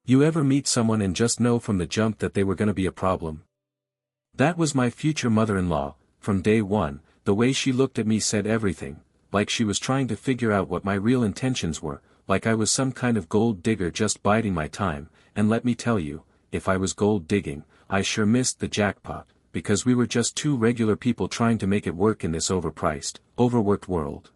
You ever meet someone and just know from the jump that they were gonna be a problem? That was my future mother-in-law. From day one, the way she looked at me said everything, like she was trying to figure out what my real intentions were, like I was some kind of gold digger just biding my time, and let me tell you, if I was gold digging, I sure missed the jackpot, because we were just two regular people trying to make it work in this overpriced, overworked world.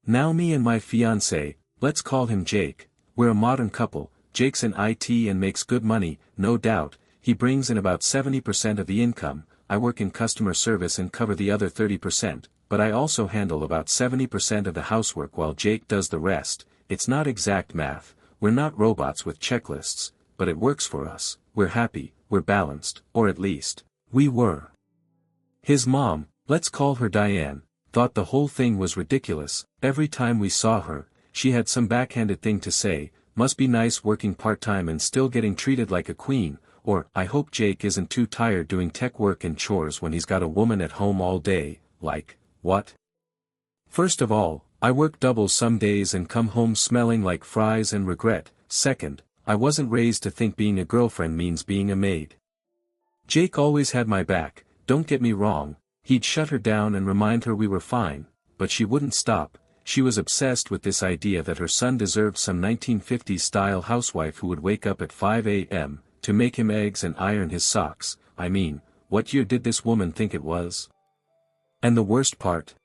Now me and my fiancé, let's call him Jake, we're a modern couple. Jake's in IT and makes good money, no doubt. He brings in about 70% of the income. I work in customer service and cover the other 30%, but I also handle about 70% of the housework while Jake does the rest. It's not exact math, we're not robots with checklists, but it works for us. We're happy, we're balanced, or at least, we were. His mom, let's call her Diane, thought the whole thing was ridiculous. Every time we saw her, she had some backhanded thing to say. Must be nice working part-time and still getting treated like a queen, or, I hope Jake isn't too tired doing tech work and chores when he's got a woman at home all day, like, what? First of all, I work doubles some days and come home smelling like fries and regret. Second, I wasn't raised to think being a girlfriend means being a maid. Jake always had my back, don't get me wrong, he'd shut her down and remind her we were fine, but she wouldn't stop. She was obsessed with this idea that her son deserved some 1950s-style housewife who would wake up at 5 a.m., to make him eggs and iron his socks. I mean, what year did this woman think it was? And the worst part?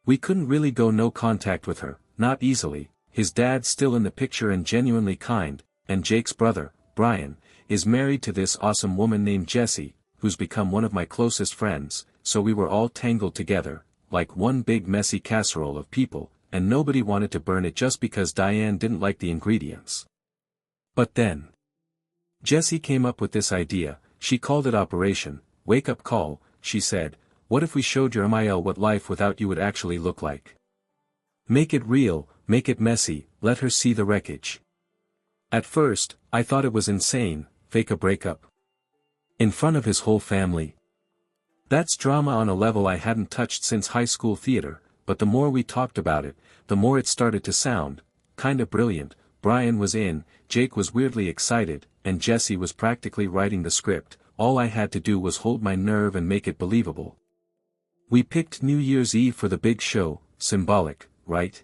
We couldn't really go no contact with her, not easily. His dad's still in the picture and genuinely kind, and Jake's brother, Brian, is married to this awesome woman named Jessie, who's become one of my closest friends, so we were all tangled together, like one big messy casserole of people, and nobody wanted to burn it just because Diane didn't like the ingredients. But then, Jessie came up with this idea. She called it Operation Wake Up Call. She said, what if we showed your MIL what life without you would actually look like? Make it real, make it messy, let her see the wreckage. At first, I thought it was insane. Fake a breakup in front of his whole family. That's drama on a level I hadn't touched since high school theater, but the more we talked about it, the more it started to sound kinda brilliant. Brian was in, Jake was weirdly excited, and Jessie was practically writing the script. All I had to do was hold my nerve and make it believable. We picked New Year's Eve for the big show, symbolic, right?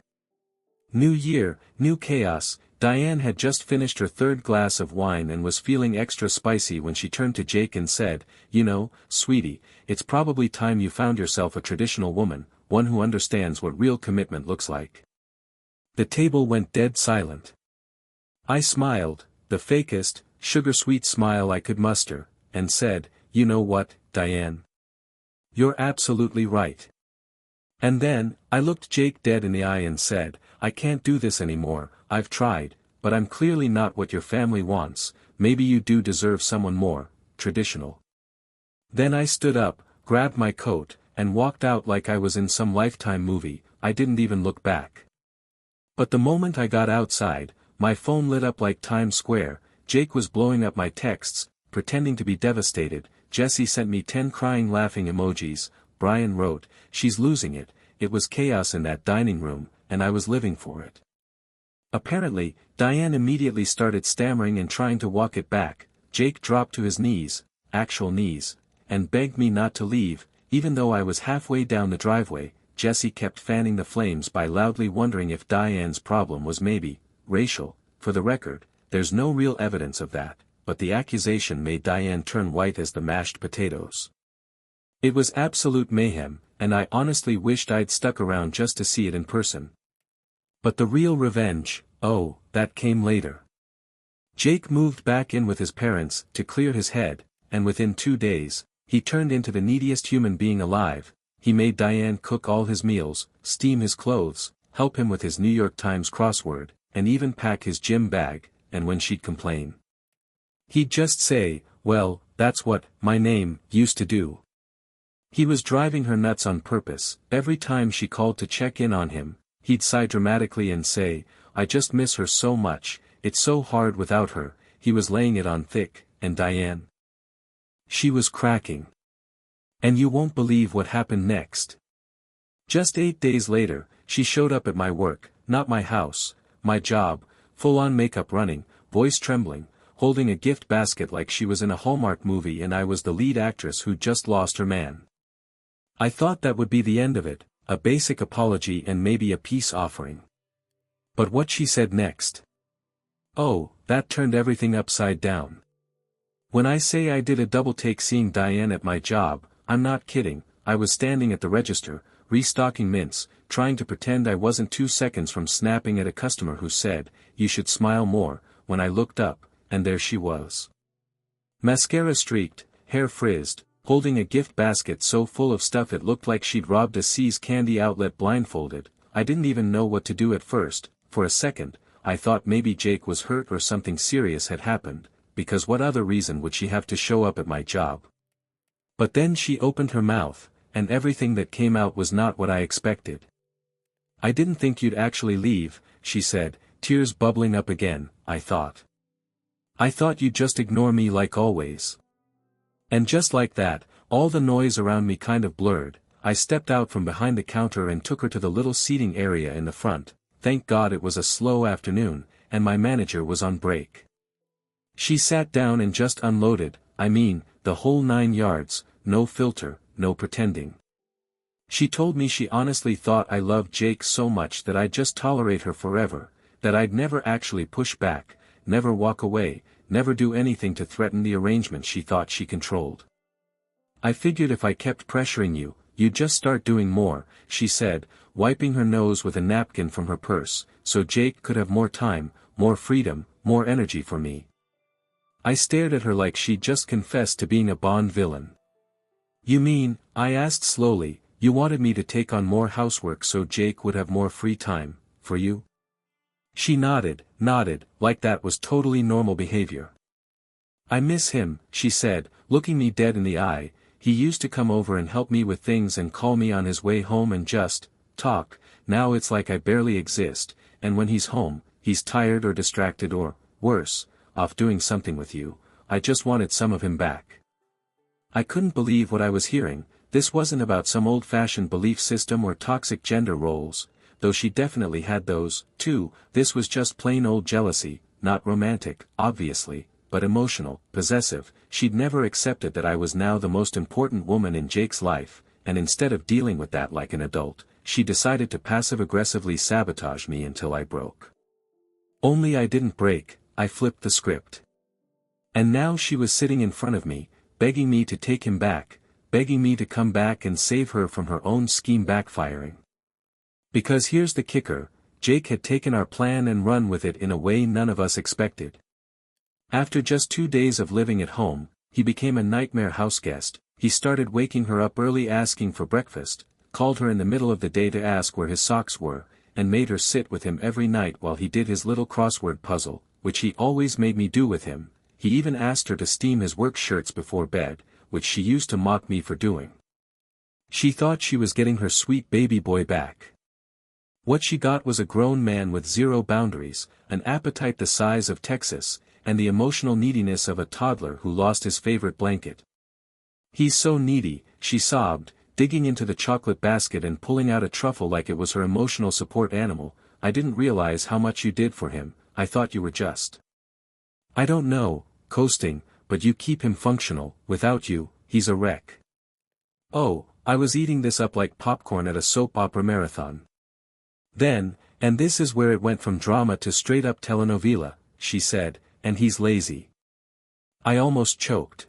New year, new chaos. Diane had just finished her third glass of wine and was feeling extra spicy when she turned to Jake and said, you know, sweetie, it's probably time you found yourself a traditional woman, one who understands what real commitment looks like. The table went dead silent. I smiled, the fakest, sugar-sweet smile I could muster, and said, you know what, Diane? You're absolutely right. And then, I looked Jake dead in the eye and said, I can't do this anymore. I've tried, but I'm clearly not what your family wants. Maybe you do deserve someone more traditional. Then I stood up, grabbed my coat, and walked out like I was in some Lifetime movie. I didn't even look back. But the moment I got outside, my phone lit up like Times Square. Jake was blowing up my texts, pretending to be devastated. Jessie sent me 10 crying laughing emojis. Brian wrote, she's losing it. It was chaos in that dining room, and I was living for it. Apparently, Diane immediately started stammering and trying to walk it back. Jake dropped to his knees, actual knees, and begged me not to leave. Even though I was halfway down the driveway, Jessie kept fanning the flames by loudly wondering if Diane's problem was maybe racial. For the record, there's no real evidence of that, but the accusation made Diane turn white as the mashed potatoes. It was absolute mayhem, and I honestly wished I'd stuck around just to see it in person. But the real revenge, oh, that came later. Jake moved back in with his parents to clear his head, and within 2 days, he turned into the neediest human being alive. He made Diane cook all his meals, steam his clothes, help him with his New York Times crossword, and even pack his gym bag, and when she'd complain, he'd just say, well, that's what my name used to do. He was driving her nuts on purpose. Every time she called to check in on him, he'd sigh dramatically and say, I just miss her so much, it's so hard without her. He was laying it on thick, and Diane, she was cracking. And you won't believe what happened next. Just 8 days later, she showed up at my work, not my house, my job, full-on makeup running, voice trembling, holding a gift basket like she was in a Hallmark movie and I was the lead actress who'd just lost her man. I thought that would be the end of it, a basic apology and maybe a peace offering. But what she said next. Oh, that turned everything upside down. When I say I did a double take seeing Diane at my job, I'm not kidding. I was standing at the register, restocking mints, trying to pretend I wasn't 2 seconds from snapping at a customer who said, "You should smile more," when I looked up, and there she was. Mascara streaked, hair frizzed, holding a gift basket so full of stuff it looked like she'd robbed a See's candy outlet blindfolded. I didn't even know what to do at first. For a second, I thought maybe Jake was hurt or something serious had happened, because what other reason would she have to show up at my job? But then she opened her mouth, and everything that came out was not what I expected. "I didn't think you'd actually leave," she said, tears bubbling up again. I thought you'd just ignore me like always." And just like that, all the noise around me kind of blurred. I stepped out from behind the counter and took her to the little seating area in the front. Thank God it was a slow afternoon, and my manager was on break. She sat down and just unloaded, I mean, the whole 9 yards, no filter, no pretending. She told me she honestly thought I loved Jake so much that I'd just tolerate her forever, that I'd never actually push back, never walk away, never do anything to threaten the arrangement she thought she controlled. "I figured if I kept pressuring you, you'd just start doing more," she said, wiping her nose with a napkin from her purse, "so Jake could have more time, more freedom, more energy for me." I stared at her like she'd just confessed to being a Bond villain. "You mean," I asked slowly, "you wanted me to take on more housework so Jake would have more free time, for you?" She nodded, like that was totally normal behavior. "I miss him," she said, looking me dead in the eye. "He used to come over and help me with things and call me on his way home and just talk. Now it's like I barely exist, and when he's home, he's tired or distracted or, worse, off doing something with you. I just wanted some of him back." I couldn't believe what I was hearing. This wasn't about some old-fashioned belief system or toxic gender roles, though she definitely had those, too. This was just plain old jealousy, not romantic, obviously, but emotional, possessive. She'd never accepted that I was now the most important woman in Jake's life, and instead of dealing with that like an adult, she decided to passive-aggressively sabotage me until I broke. Only I didn't break, I flipped the script. And now she was sitting in front of me, begging me to take him back, begging me to come back and save her from her own scheme backfiring. Because here's the kicker, Jake had taken our plan and run with it in a way none of us expected. After just 2 days of living at home, he became a nightmare houseguest. He started waking her up early asking for breakfast, called her in the middle of the day to ask where his socks were, and made her sit with him every night while he did his little crossword puzzle, which he always made me do with him. He even asked her to steam his work shirts before bed, which she used to mock me for doing. She thought she was getting her sweet baby boy back. What she got was a grown man with zero boundaries, an appetite the size of Texas, and the emotional neediness of a toddler who lost his favorite blanket. "He's so needy," she sobbed, digging into the chocolate basket and pulling out a truffle like it was her emotional support animal. "I didn't realize how much you did for him. I thought you were just, I don't know, coasting, but you keep him functional. Without you, he's a wreck." Oh, I was eating this up like popcorn at a soap opera marathon. Then, and this is where it went from drama to straight-up telenovela, she said, "and he's lazy." I almost choked.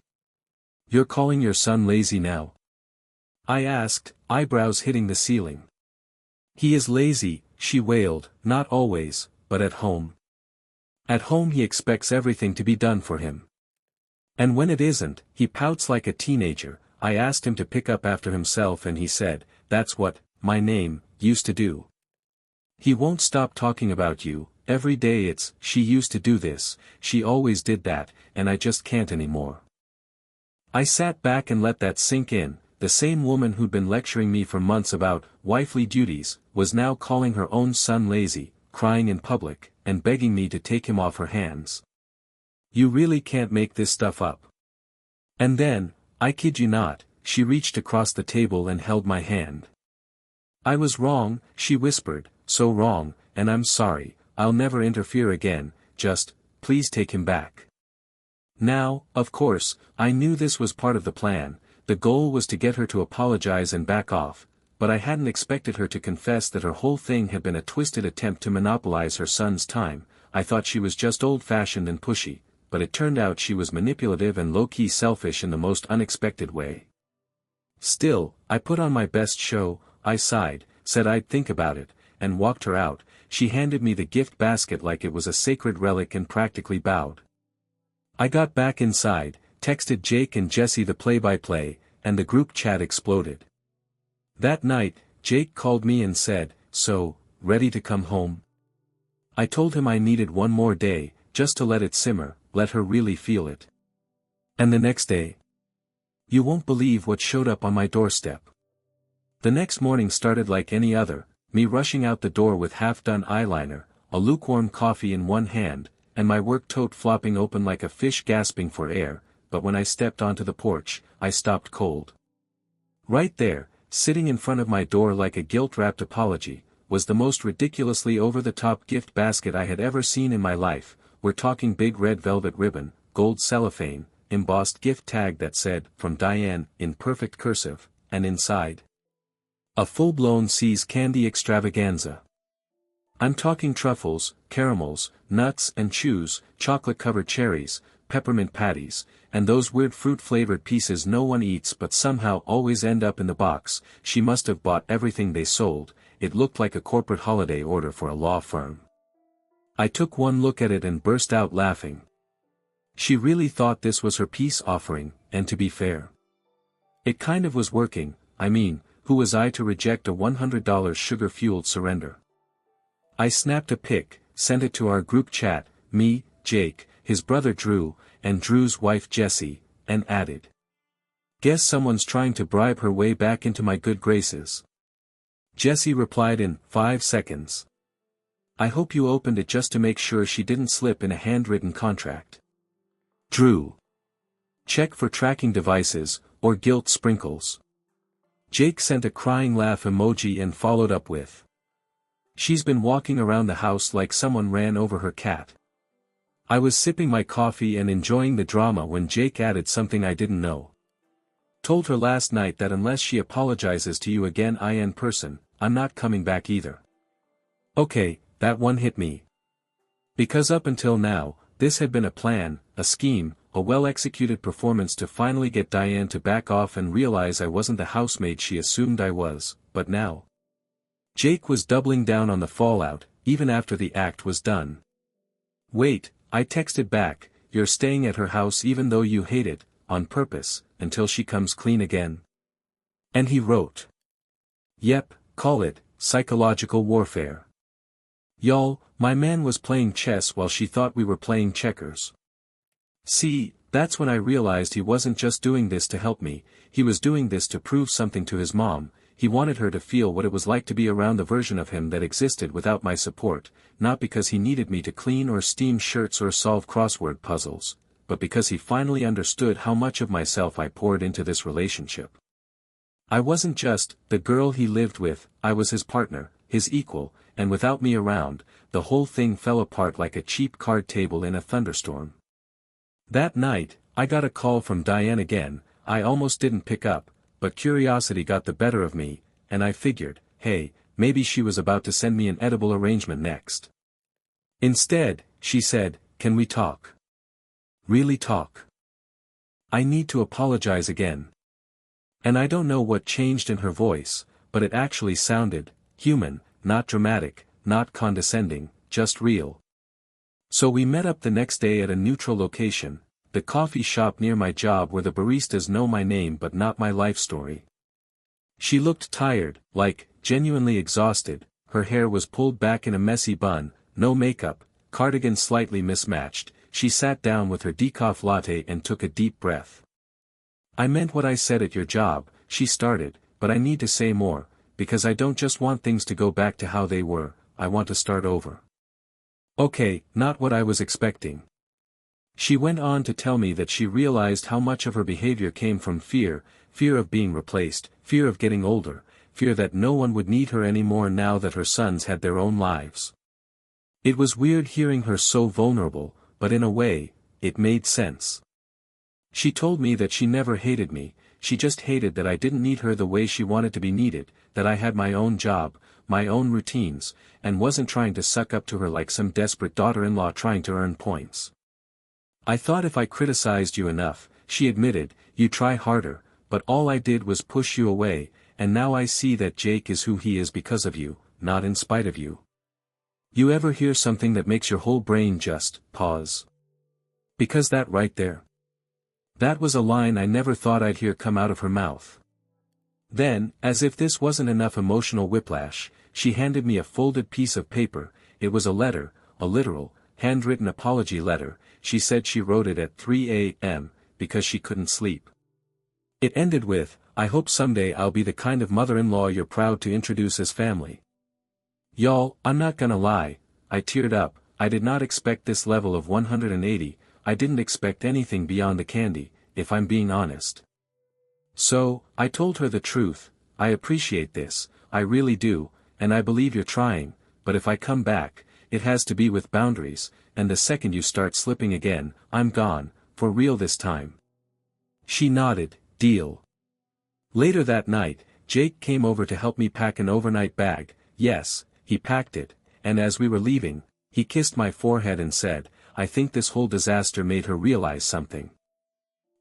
"You're calling your son lazy now?" I asked, eyebrows hitting the ceiling. "He is lazy," she wailed, "not always, but at home. At home he expects everything to be done for him. And when it isn't, he pouts like a teenager." I asked him to pick up after himself and he said, "That's what my name used to do." He won't stop talking about you, every day it's, "She used to do this, she always did that, and I just can't anymore." I sat back and let that sink in. The same woman who'd been lecturing me for months about wifely duties, was now calling her own son lazy, crying in public, and begging me to take him off her hands. You really can't make this stuff up. And then, I kid you not, she reached across the table and held my hand. "I was wrong," she whispered, "so wrong, and I'm sorry, I'll never interfere again, just please take him back. Now, of course, I knew this was part of the plan. The goal was to get her to apologize and back off, but I hadn't expected her to confess that her whole thing had been a twisted attempt to monopolize her son's time. I thought she was just old-fashioned and pushy, but it turned out she was manipulative and low-key selfish in the most unexpected way. Still, I put on my best show. I sighed, said I'd think about it, and walked her out. She handed me the gift basket like it was a sacred relic and practically bowed. I got back inside, texted Jake and Jesse the play-by-play, and the group chat exploded. That night, Jake called me and said, "So, ready to come home?" I told him I needed one more day, just to let it simmer, let her really feel it. And the next day? You won't believe what showed up on my doorstep. The next morning started like any other, me rushing out the door with half-done eyeliner, a lukewarm coffee in one hand, and my work tote flopping open like a fish gasping for air, but when I stepped onto the porch, I stopped cold. Right there, sitting in front of my door like a guilt-wrapped apology, was the most ridiculously over-the-top gift basket I had ever seen in my life. We're talking big red velvet ribbon, gold cellophane, embossed gift tag that said, "From Diane," in perfect cursive, and inside, a full-blown C's candy extravaganza. I'm talking truffles, caramels, nuts and chews, chocolate-covered cherries, peppermint patties, and those weird fruit-flavored pieces no one eats but somehow always end up in the box. She must have bought everything they sold. It looked like a corporate holiday order for a law firm. I took one look at it and burst out laughing. She really thought this was her peace offering, and to be fair, it kind of was working. I mean, who was I to reject a $100 sugar-fueled surrender? I snapped a pic, sent it to our group chat, me, Jake, his brother Drew, and Drew's wife Jessie, and added, "Guess someone's trying to bribe her way back into my good graces." Jessie replied in 5 seconds. "I hope you opened it just to make sure she didn't slip in a handwritten contract." Drew: "Check for tracking devices, or guilt sprinkles." Jake sent a crying laugh emoji and followed up with, "She's been walking around the house like someone ran over her cat." I was sipping my coffee and enjoying the drama when Jake added something I didn't know. "Told her last night that unless she apologizes to you again in person, I'm not coming back either." Okay, that one hit me. Because up until now, this had been a plan, a scheme, a well-executed performance to finally get Diane to back off and realize I wasn't the housemaid she assumed I was, but now Jake was doubling down on the fallout, even after the act was done. "Wait," I texted back, "you're staying at her house even though you hate it, on purpose, until she comes clean again?" And he wrote, "Yep, call it psychological warfare. Y'all, my man was playing chess while she thought we were playing checkers." See, that's when I realized he wasn't just doing this to help me, he was doing this to prove something to his mom. He wanted her to feel what it was like to be around the version of him that existed without my support, not because he needed me to clean or steam shirts or solve crossword puzzles, but because he finally understood how much of myself I poured into this relationship. I wasn't just the girl he lived with, I was his partner, his equal, and without me around, the whole thing fell apart like a cheap card table in a thunderstorm. That night, I got a call from Diane again. I almost didn't pick up, but curiosity got the better of me, and I figured, hey, maybe she was about to send me an edible arrangement next. Instead, she said, "Can we talk? Really talk? I need to apologize again." And I don't know what changed in her voice, but it actually sounded human, not dramatic, not condescending, just real. So we met up the next day at a neutral location, the coffee shop near my job where the baristas know my name but not my life story. She looked tired, like, genuinely exhausted. Her hair was pulled back in a messy bun, no makeup, cardigan slightly mismatched. She sat down with her decaf latte and took a deep breath. "I meant what I said at your job," she started, "but I need to say more, because I don't just want things to go back to how they were, I want to start over." Okay, not what I was expecting. She went on to tell me that she realized how much of her behavior came from fear, fear of being replaced, fear of getting older, fear that no one would need her anymore now that her sons had their own lives. It was weird hearing her so vulnerable, but in a way, it made sense. She told me that she never hated me, she just hated that I didn't need her the way she wanted to be needed, that I had my own job, my own routines, and wasn't trying to suck up to her like some desperate daughter-in-law trying to earn points. I thought if I criticized you enough, she admitted, you try harder, but all I did was push you away, and now I see that Jake is who he is because of you, not in spite of you. You ever hear something that makes your whole brain just pause? Because that right there. That was a line I never thought I'd hear come out of her mouth. Then, as if this wasn't enough emotional whiplash, she handed me a folded piece of paper. It was a letter, a literal, handwritten apology letter. She said she wrote it at 3 a.m., because she couldn't sleep. It ended with, I hope someday I'll be the kind of mother-in-law you're proud to introduce as family. Y'all, I'm not gonna lie, I teared up. I did not expect this level of 180, I didn't expect anything beyond the candy, if I'm being honest. So, I told her the truth, I appreciate this, I really do, and I believe you're trying, but if I come back, it has to be with boundaries, and the second you start slipping again, I'm gone, for real this time. She nodded, deal. Later that night, Jake came over to help me pack an overnight bag. Yes, he packed it, and as we were leaving, he kissed my forehead and said, I think this whole disaster made her realize something.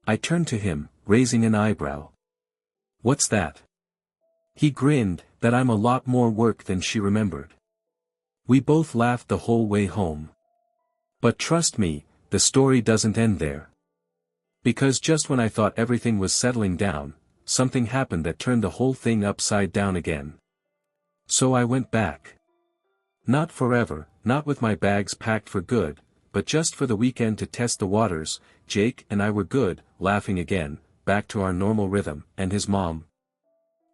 I turned to him, raising an eyebrow. What's that? He grinned, that I'm a lot more work than she remembered. We both laughed the whole way home. But trust me, the story doesn't end there. Because just when I thought everything was settling down, something happened that turned the whole thing upside down again. So I went back. Not forever, not with my bags packed for good, but just for the weekend to test the waters. Jake and I were good, laughing again, back to our normal rhythm, and his mom.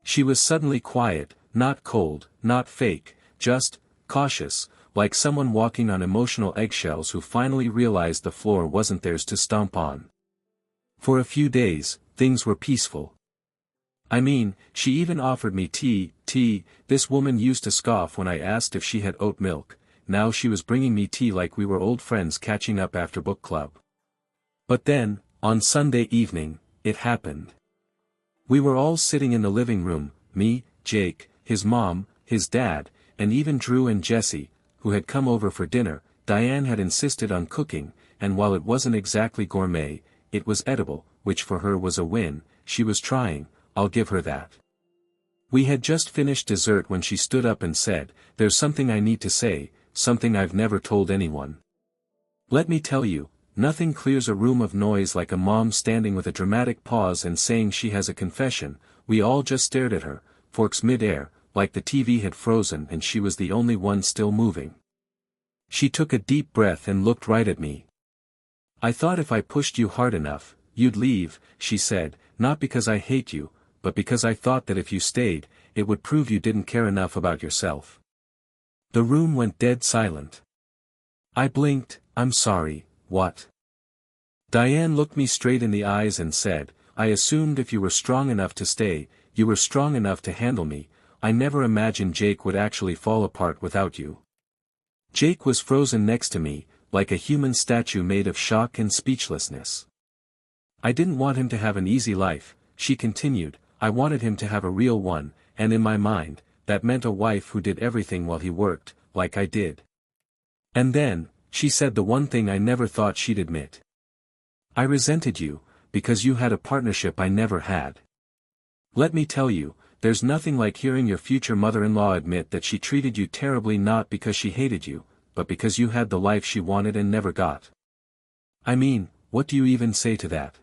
She was suddenly quiet, not cold, not fake, just cautious, like someone walking on emotional eggshells who finally realized the floor wasn't theirs to stomp on. For a few days, things were peaceful. I mean, she even offered me tea. This woman used to scoff when I asked if she had oat milk. Now she was bringing me tea like we were old friends catching up after book club. But then, on Sunday evening, it happened. We were all sitting in the living room, me, Jake, his mom, his dad, and even Drew and Jesse, who had come over for dinner. Diane had insisted on cooking, and while it wasn't exactly gourmet, it was edible, which for her was a win. She was trying, I'll give her that. We had just finished dessert when she stood up and said, there's something I need to say, something I've never told anyone. Let me tell you, nothing clears a room of noise like a mom standing with a dramatic pause and saying she has a confession. We all just stared at her, forks mid-air, like the TV had frozen and she was the only one still moving. She took a deep breath and looked right at me. I thought if I pushed you hard enough, you'd leave, she said, not because I hate you, but because I thought that if you stayed, it would prove you didn't care enough about yourself. The room went dead silent. I blinked, I'm sorry, what? Diane looked me straight in the eyes and said, I assumed if you were strong enough to stay, you were strong enough to handle me. I never imagined Jake would actually fall apart without you. Jake was frozen next to me, like a human statue made of shock and speechlessness. I didn't want him to have an easy life, she continued, I wanted him to have a real one, and in my mind, that meant a wife who did everything while he worked, like I did. And then, she said the one thing I never thought she'd admit. I resented you, because you had a partnership I never had. Let me tell you, there's nothing like hearing your future mother-in-law admit that she treated you terribly not because she hated you, but because you had the life she wanted and never got. I mean, what do you even say to that?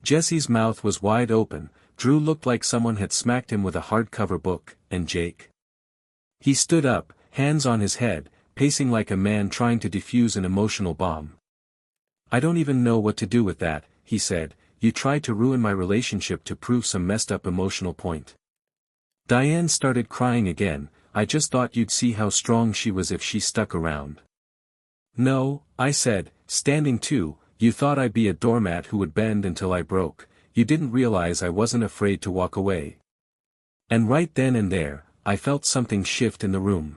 Jesse's mouth was wide open, Drew looked like someone had smacked him with a hardcover book, and Jake. He stood up, hands on his head, pacing like a man trying to defuse an emotional bomb. I don't even know what to do with that, he said, you tried to ruin my relationship to prove some messed up emotional point. Diane started crying again, I just thought you'd see how strong she was if she stuck around. No, I said, standing too, you thought I'd be a doormat who would bend until I broke, you didn't realize I wasn't afraid to walk away. And right then and there, I felt something shift in the room.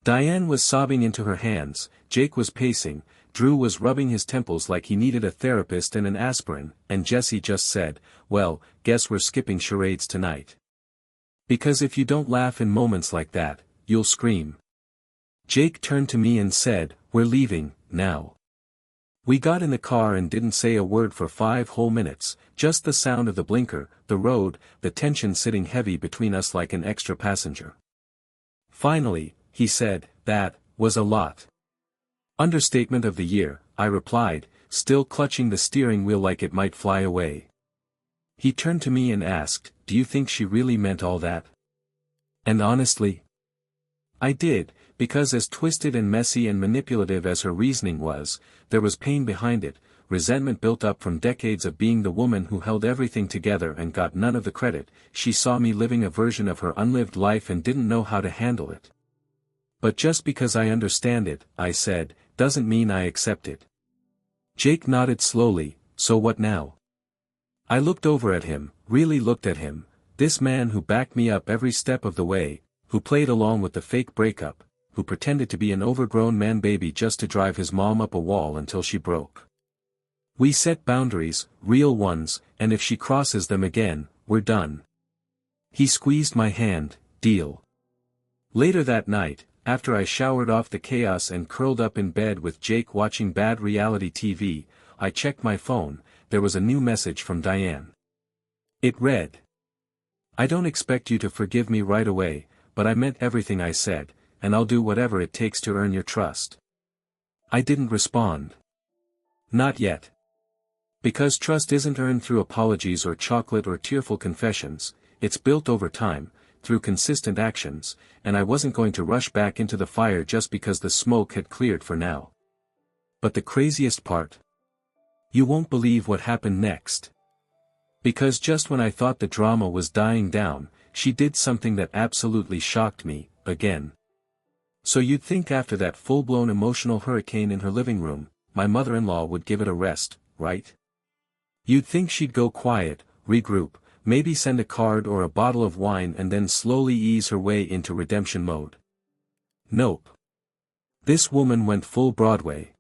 Diane was sobbing into her hands, Jake was pacing, Drew was rubbing his temples like he needed a therapist and an aspirin, and Jesse just said, "Well, guess we're skipping charades tonight. Because if you don't laugh in moments like that, you'll scream." Jake turned to me and said, "We're leaving, now." We got in the car and didn't say a word for 5 whole minutes, just the sound of the blinker, the road, the tension sitting heavy between us like an extra passenger. Finally, he said, "That was a lot." "Understatement of the year," I replied, still clutching the steering wheel like it might fly away. He turned to me and asked, "Do you think she really meant all that?" And honestly, I did, because as twisted and messy and manipulative as her reasoning was, there was pain behind it, resentment built up from decades of being the woman who held everything together and got none of the credit. She saw me living a version of her unlived life and didn't know how to handle it. "But just because I understand it," I said, "doesn't mean I accept it." Jake nodded slowly. "So what now?" I looked over at him, really looked at him, this man who backed me up every step of the way, who played along with the fake breakup, who pretended to be an overgrown man-baby just to drive his mom up a wall until she broke. "We set boundaries, real ones, and if she crosses them again, we're done." He squeezed my hand. "Deal." Later that night, after I showered off the chaos and curled up in bed with Jake watching bad reality TV, I checked my phone. There was a new message from Diane. It read, "I don't expect you to forgive me right away, but I meant everything I said, and I'll do whatever it takes to earn your trust." I didn't respond. Not yet. Because trust isn't earned through apologies or chocolate or tearful confessions, it's built over time, through consistent actions, and I wasn't going to rush back into the fire just because the smoke had cleared for now. But the craziest part? You won't believe what happened next. Because just when I thought the drama was dying down, she did something that absolutely shocked me, again. So you'd think after that full-blown emotional hurricane in her living room, my mother-in-law would give it a rest, right? You'd think she'd go quiet, regroup, maybe send a card or a bottle of wine and then slowly ease her way into redemption mode. Nope. This woman went full Broadway.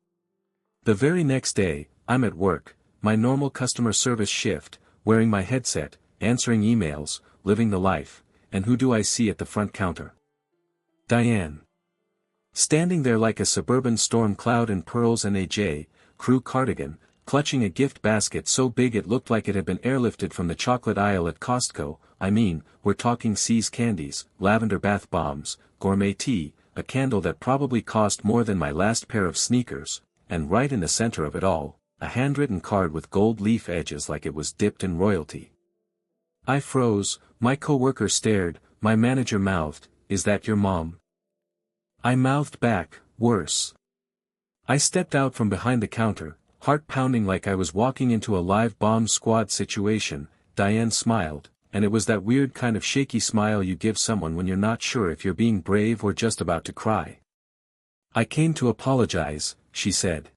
The very next day, I'm at work, my normal customer service shift, wearing my headset, answering emails, living the life, and who do I see at the front counter? Diane. Standing there like a suburban storm cloud in pearls and a J.Crew cardigan, clutching a gift basket so big it looked like it had been airlifted from the chocolate aisle at Costco. I mean, we're talking C's candies, lavender bath bombs, gourmet tea, a candle that probably cost more than my last pair of sneakers, and right in the center of it all, a handwritten card with gold leaf edges like it was dipped in royalty. I froze, my coworker stared, my manager mouthed, "Is that your mom?" I mouthed back, "Worse." I stepped out from behind the counter, heart pounding like I was walking into a live bomb squad situation. Diane smiled, and it was that weird kind of shaky smile you give someone when you're not sure if you're being brave or just about to cry. "I came to apologize," she said.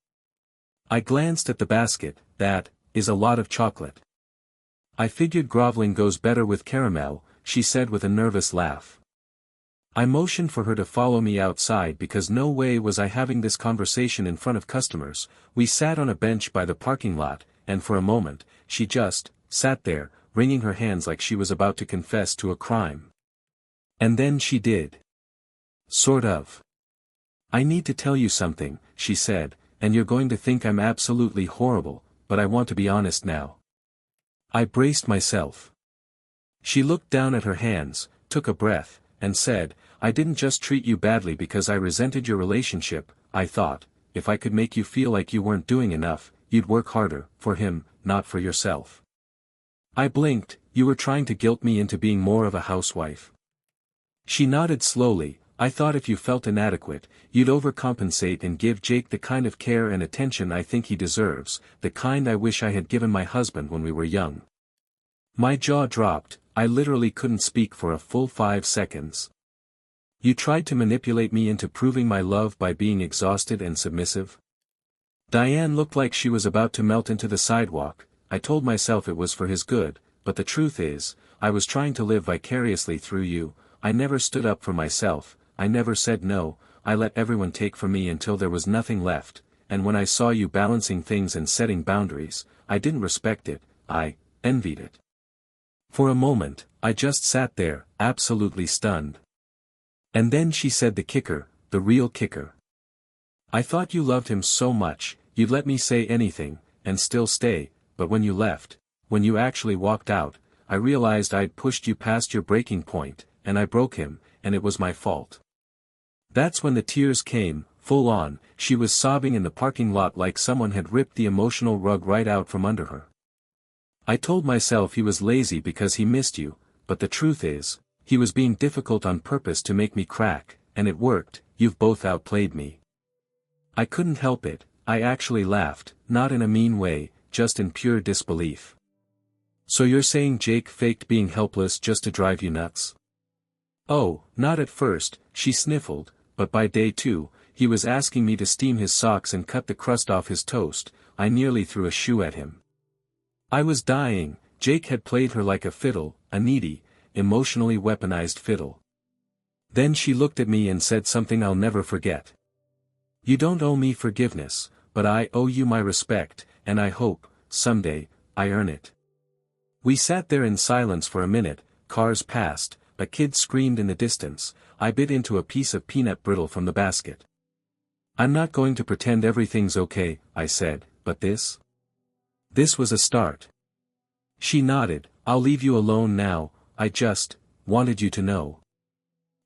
I glanced at the basket. "That is a lot of chocolate." "I figured groveling goes better with caramel," she said with a nervous laugh. I motioned for her to follow me outside because no way was I having this conversation in front of customers. We sat on a bench by the parking lot, and for a moment, she just sat there, wringing her hands like she was about to confess to a crime. And then she did. Sort of. "I need to tell you something," she said, "and you're going to think I'm absolutely horrible, but I want to be honest now." I braced myself. She looked down at her hands, took a breath, and said, "I didn't just treat you badly because I resented your relationship. I thought, if I could make you feel like you weren't doing enough, you'd work harder, for him, not for yourself." I blinked. "You were trying to guilt me into being more of a housewife." She nodded slowly. "I thought if you felt inadequate, you'd overcompensate and give Jake the kind of care and attention I think he deserves, the kind I wish I had given my husband when we were young." My jaw dropped. I literally couldn't speak for a full 5 seconds. "You tried to manipulate me into proving my love by being exhausted and submissive?" Diane looked like she was about to melt into the sidewalk. I told myself it was for his good, but the truth is, I was trying to live vicariously through you. I never stood up for myself, I never said no, I let everyone take from me until there was nothing left, and when I saw you balancing things and setting boundaries, I didn't respect it, I envied it. For a moment, I just sat there, absolutely stunned. And then she said the kicker, the real kicker. I thought you loved him so much, you'd let me say anything, and still stay, but when you left, when you actually walked out, I realized I'd pushed you past your breaking point, and I broke him, and it was my fault. That's when the tears came, full on. She was sobbing in the parking lot like someone had ripped the emotional rug right out from under her. I told myself he was lazy because he missed you, but the truth is, he was being difficult on purpose to make me crack, and it worked. You've both outplayed me. I couldn't help it, I actually laughed, not in a mean way, just in pure disbelief. So you're saying Jake faked being helpless just to drive you nuts? Oh, not at first, she sniffled, but by day 2, he was asking me to steam his socks and cut the crust off his toast. I nearly threw a shoe at him. I was dying. Jake had played her like a fiddle, a needy, emotionally weaponized fiddle. Then she looked at me and said something I'll never forget. You don't owe me forgiveness, but I owe you my respect, and I hope, someday, I earn it. We sat there in silence for a minute. Cars passed, a kid screamed in the distance. I bit into a piece of peanut brittle from the basket. I'm not going to pretend everything's okay, I said, but this? This was a start. She nodded. I'll leave you alone now, I just wanted you to know.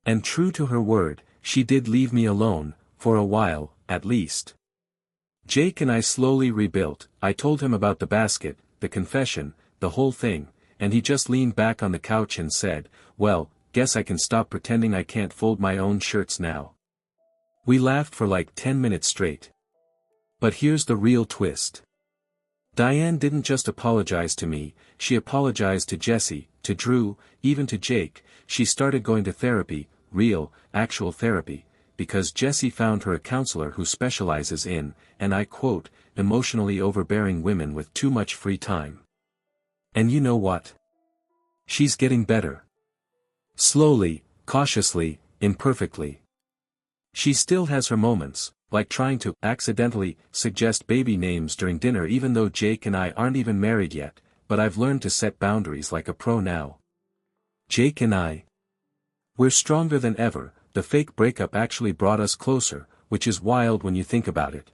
And true to her word, she did leave me alone, for a while, at least. Jake and I slowly rebuilt. I told him about the basket, the confession, the whole thing, and he just leaned back on the couch and said, well, guess I can stop pretending I can't fold my own shirts now. We laughed for like 10 minutes straight. But here's the real twist. Diane didn't just apologize to me, she apologized to Jesse, to Drew, even to Jake. She started going to therapy, real, actual therapy, because Jesse found her a counselor who specializes in, and I quote, emotionally overbearing women with too much free time. And you know what? She's getting better. Slowly, cautiously, imperfectly. She still has her moments, like trying to accidentally suggest baby names during dinner even though Jake and I aren't even married yet, but I've learned to set boundaries like a pro now. Jake and I. We're stronger than ever. The fake breakup actually brought us closer, which is wild when you think about it.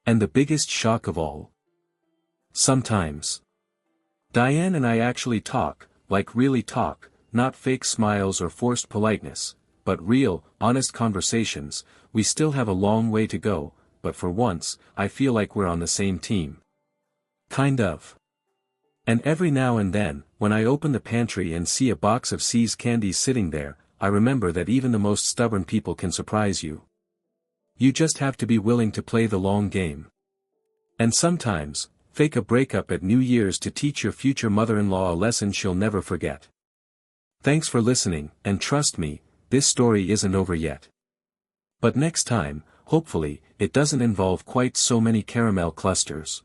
And the biggest shock of all? Sometimes. Diane and I actually talk, like really talk, not fake smiles or forced politeness, but real, honest conversations. We still have a long way to go, but for once, I feel like we're on the same team. Kind of. And every now and then, when I open the pantry and see a box of C's candies sitting there, I remember that even the most stubborn people can surprise you. You just have to be willing to play the long game. And sometimes, fake a breakup at New Year's to teach your future mother-in-law a lesson she'll never forget. Thanks for listening, and trust me, this story isn't over yet. But next time, hopefully, it doesn't involve quite so many caramel clusters.